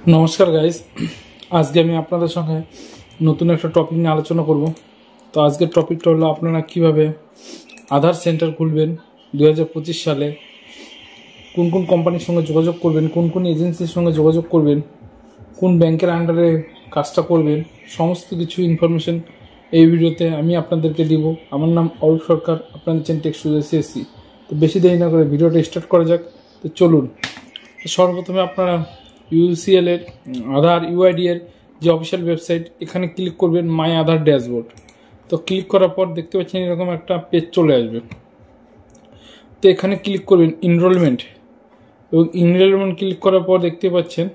নমস্কার গাইস, আজকে আমি আপনাদের সঙ্গে নতুন একটা টপিক নিয়ে আলোচনা করব। তো আজকের টপিকটা হলো আপনারা কিভাবে আধার সেন্টার খুলবেন 2025 সালে, কোন কোন কোম্পানির সঙ্গে যোগাযোগ করবেন, কোন কোন এজেন্সির সঙ্গে যোগাযোগ করবেন, কোন ব্যাংকের আন্ডারে কাজটা করবেন, সমস্ত কিছু ইনফরমেশন এই ভিডিওতে আমি আপনাদেরকে দিব। আমার নাম অরূপ সরকার, আপনারা দেখছেন টেকসুজে সিএসসি। তো বেশি দেরি না করে ভিডিওটা স্টার্ট করা যাক। তো চলুন, সর্বপ্রথমে আপনারা ইউসিএল এর আধার ইউআইডি এর যে অফিসিয়াল ওয়েবসাইট, এখানে ক্লিক করবেন মাই আধার ড্যাশবোর্ড। তো ক্লিক করার পর দেখতে পাচ্ছেন এরকম একটা পেজ চলে আসবে। তো এখানে ক্লিক করবেন ইনরোলমেন্ট, এবং ইনরোলমেন্ট ক্লিক করার পর দেখতে পাচ্ছেন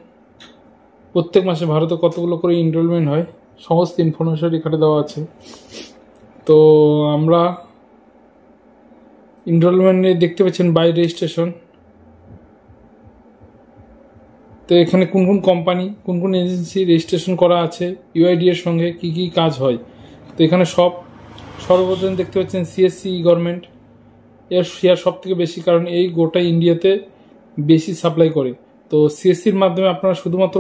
প্রত্যেক মাসে ভারতে কতগুলো করে ইনরোলমেন্ট হয়, সমস্ত ইনফরমেশন এখানে দেওয়া আছে। তো আমরা ইনরোলমেন্টে দেখতে পাচ্ছেন বাই রেজিস্ট্রেশন। তো এখানে কোন কোন কোম্পানি, কোন কোন এজেন্সি রেজিস্ট্রেশন করা আছে, ইউআইডি এর সঙ্গে কি কি কাজ হয়। তো এখানে সর্বপ্রথম দেখতে পাচ্ছেন সিএসসি গভর্নমেন্ট, এর শেয়ার সব থেকে বেশি, কারণ এই গোটা ইন্ডিয়াতে বেশি সাপ্লাই করে। তো সিএসসির মাধ্যমে আপনারা শুধুমাত্র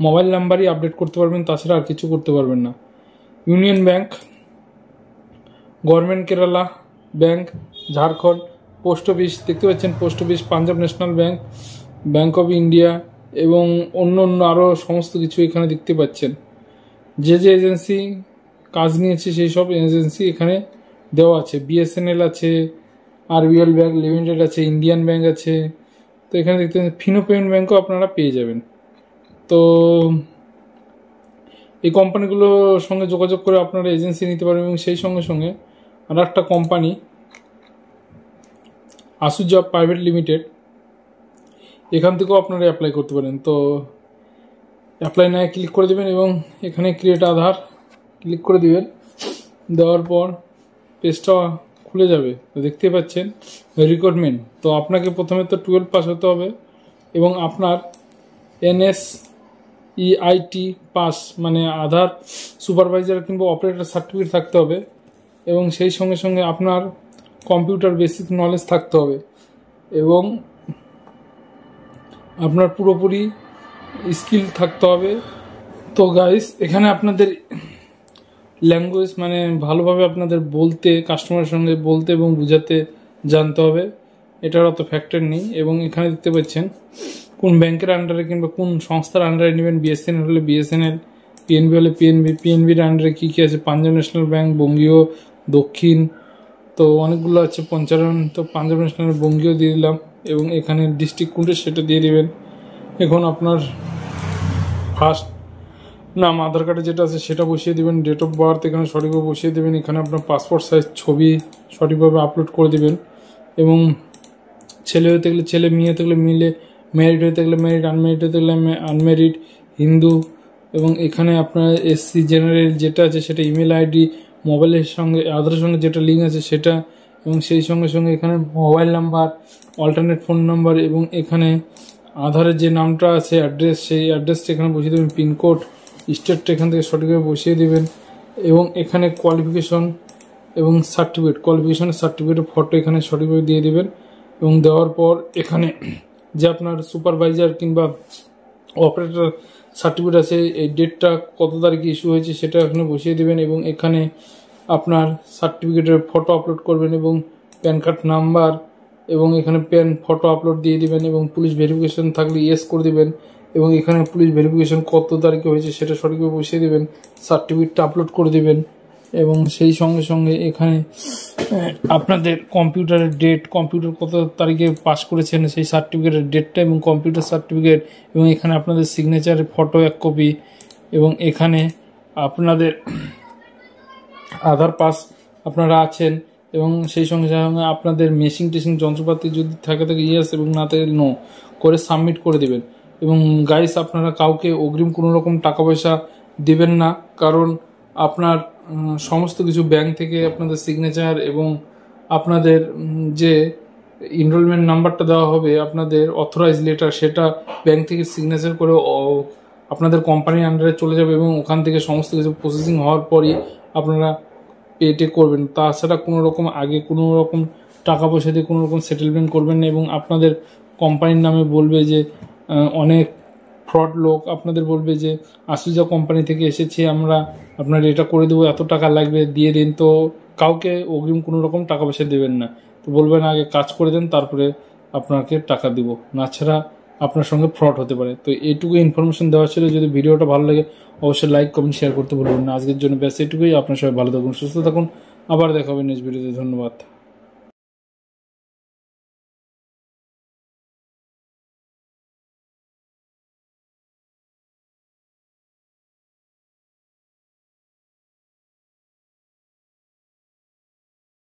মোবাইল নাম্বারই আপডেট করতে পারবেন, তাছাড়া আর কিছু করতে পারবেন না। Union bank, government Kerala bank, Jharkhand, post office দেখতে পাচ্ছেন, post office, Punjab national bank, bank of India এবং অন্য অন্য আরও সমস্ত কিছু এখানে দেখতে পাচ্ছেন। যে যে এজেন্সি কাজ নিয়েছে সেই সব এজেন্সি এখানে দেওয়া আছে। বিএসএনএল আছে, আরবিএল ব্যাংক লিমিটেড আছে, ইন্ডিয়ান ব্যাংক আছে। তো এখানে দেখতে পাচ্ছেন ফিনো পেমেন্ট ব্যাংকও আপনারা পেয়ে যাবেন। তো এই কোম্পানিগুলোর সঙ্গে যোগাযোগ করে আপনারা এজেন্সি নিতে পারবেন, এবং সেই সঙ্গে সঙ্গে আর একটা কোম্পানি আসু জব প্রাইভেট লিমিটেড, এখান থেকেও আপনারা অ্যাপ্লাই করতে পারেন। তো অ্যাপ্লাই না ক্লিক করে দেবেন এবং এখানে ক্রিয়েট আধার ক্লিক করে দিবেন। দেওয়ার পর পেজটা খুলে যাবে। তো দেখতে পাচ্ছেন রিক্রুটমেন্ট। তো আপনাকে প্রথমে তো 12 পাস হতে হবে এবং আপনার NSEIT পাস মানে আধার সুপারভাইজার কিংবা অপারেটর সার্টিফিকেট থাকতে হবে, এবং সেই সঙ্গে সঙ্গে আপনার কম্পিউটার বেসিক নলেজ থাকতে হবে, এবং আপনার পুরোপুরি স্কিল থাকতে হবে। তো গাইস, এখানে আপনাদের ল্যাঙ্গুয়েজ মানে ভালোভাবে আপনাদের বলতে, কাস্টমারের সঙ্গে বলতে এবং বুঝাতে জানতে হবে, এটার অত ফ্যাক্টর নেই। এবং এখানে দেখতে পাচ্ছেন কোন ব্যাংকের আন্ডারে কিংবা কোন সংস্থার আন্ডারে নেবেন। বিএসএনএল হলে বিএসএনএল, পিএনবি হলে পিএনবি, পিএনবির আন্ডারে কী কী আছে, পাঞ্জাব ন্যাশনাল ব্যাংক, বঙ্গীয়, দক্ষিণ, তো অনেকগুলো আছে, পঞ্চারণ। তো পাঞ্জাব ন্যাশনাল বঙ্গীয় দিয়ে দিলাম, এবং এখানে ডিস্ট্রিক্ট কোনটা সেটা দিয়ে দিবেন। এখন আপনার ফার্স্ট নাম আধার কার্ডে যেটা আছে সেটা বসিয়ে দেবেন, ডেট অফ বার্থ এখানে সঠিকভাবে বসিয়ে দেবেন, এখানে আপনার পাসপোর্ট সাইজ ছবি সঠিকভাবে আপলোড করে দেবেন, এবং ছেলে হতে গেলে ছেলে, মেয়ে হতে গেলে মিলে, ম্যারিড হতে গেলে ম্যারিড, আনম্যারিড হতে গেলে আনম্যারিড, হিন্দু, এবং এখানে আপনার এসসি জেনারেল যেটা আছে সেটা, ইমেল আইডি, মোবাইলের সঙ্গে আধারের সঙ্গে যেটা লিঙ্ক আছে সেটা, এবং সেই সঙ্গে সঙ্গে এখানে mobile number, alternate phone number, এবং এখানে আধারের যে নামটা আছে অ্যাড্রেস, সেই অ্যাড্রেসটা এখানে বসিয়ে দেবেন, পিনকোড, স্টেটটা এখান থেকে সঠিকভাবে বসিয়ে দেবেন, এবং এখানে কোয়ালিফিকেশন এবং সার্টিফিকেট, কোয়ালিফিকেশনের সার্টিফিকেটের ফটো এখানে সঠিকভাবে দিয়ে দেবেন। এবং দেওয়ার পর এখানে যে আপনার সুপারভাইজার কিংবা অপারেটর সার্টিফিকেট আছে, এই ডেটটা কত তারিখে ইস্যু হয়েছে সেটা এখানে বসিয়ে দেবেন, এবং এখানে আপনার সার্টিফিকেটের ফটো আপলোড করবেন, এবং প্যান কার্ড নাম্বার, এবং এখানে প্যান ফটো আপলোড দিয়ে দিবেন, এবং পুলিশ ভেরিফিকেশন থাকলে ইয়েস করে দিবেন, এবং এখানে পুলিশ ভেরিফিকেশন কত তারিখে হয়েছে সেটা সঠিকভাবে বসিয়ে দেবেন, সার্টিফিকেটটা আপলোড করে দিবেন, এবং সেই সঙ্গে সঙ্গে এখানে আপনাদের কম্পিউটারের ডেট, কম্পিউটার কত তারিখে পাস করেছেন সেই সার্টিফিকেটের ডেটটা, এবং কম্পিউটার সার্টিফিকেট, এবং এখানে আপনাদের সিগনেচারের ফটো 1 কপি, এবং এখানে আপনাদের আধার পাস আপনারা আছেন, এবং সেই সঙ্গে সঙ্গে আপনাদের মেশিন টেশিন যন্ত্রপাতি যদি থাকে ইয়েস, এবং না থাকে নো করে সাবমিট করে দেবেন। এবং গাইস, আপনারা কাউকে অগ্রিম কোনো রকম টাকা পয়সা দেবেন না, কারণ আপনার সমস্ত কিছু ব্যাংক থেকে আপনাদের সিগনেচার এবং আপনাদের যে এনরোলমেন্ট নাম্বারটা দেওয়া হবে, আপনাদের অথরাইজ লেটার, সেটা ব্যাংক থেকে সিগনেচার করে আপনাদের কোম্পানির আন্ডারে চলে যাবে, এবং ওখান থেকে সমস্ত কিছু প্রসেসিং হওয়ার পরই আপনারা পেটে করবেন। তাছাড়া কোনো রকম আগে কোনো রকম টাকা পয়সা দিয়ে কোনো রকম সেটেলমেন্ট করবেন না, এবং আপনাদের কোম্পানির নামে বলবে যে অনেক ফ্রড লোক আপনাদের বলবে যে আসুজা কোম্পানি থেকে এসেছি আমরা, আপনার এটা করে দেবো, এত টাকা লাগবে দিয়ে দিন। তো কাউকে অগ্রিম কোনো রকম টাকা পয়সা দেবেন না, তো বলবেন আগে কাজ করে দেন তারপরে আপনাকে টাকা দিব, না ছাড়া আপনার সঙ্গে ফ্রড হতে পারে। তো এইটুকু ইনফরমেশন দেওয়া ছিল। যদি ভিডিওটা ভালো লাগে অবশ্যই লাইক কমেন্ট শেয়ার করতে ভুলবেন না। আজকের জন্য ব্যাস এটুকুই। আপনার সবাই ভালো থাকুন, সুস্থ থাকুন, আবার দেখা হবে নেক্সট ভিডিওতে। ধন্যবাদ।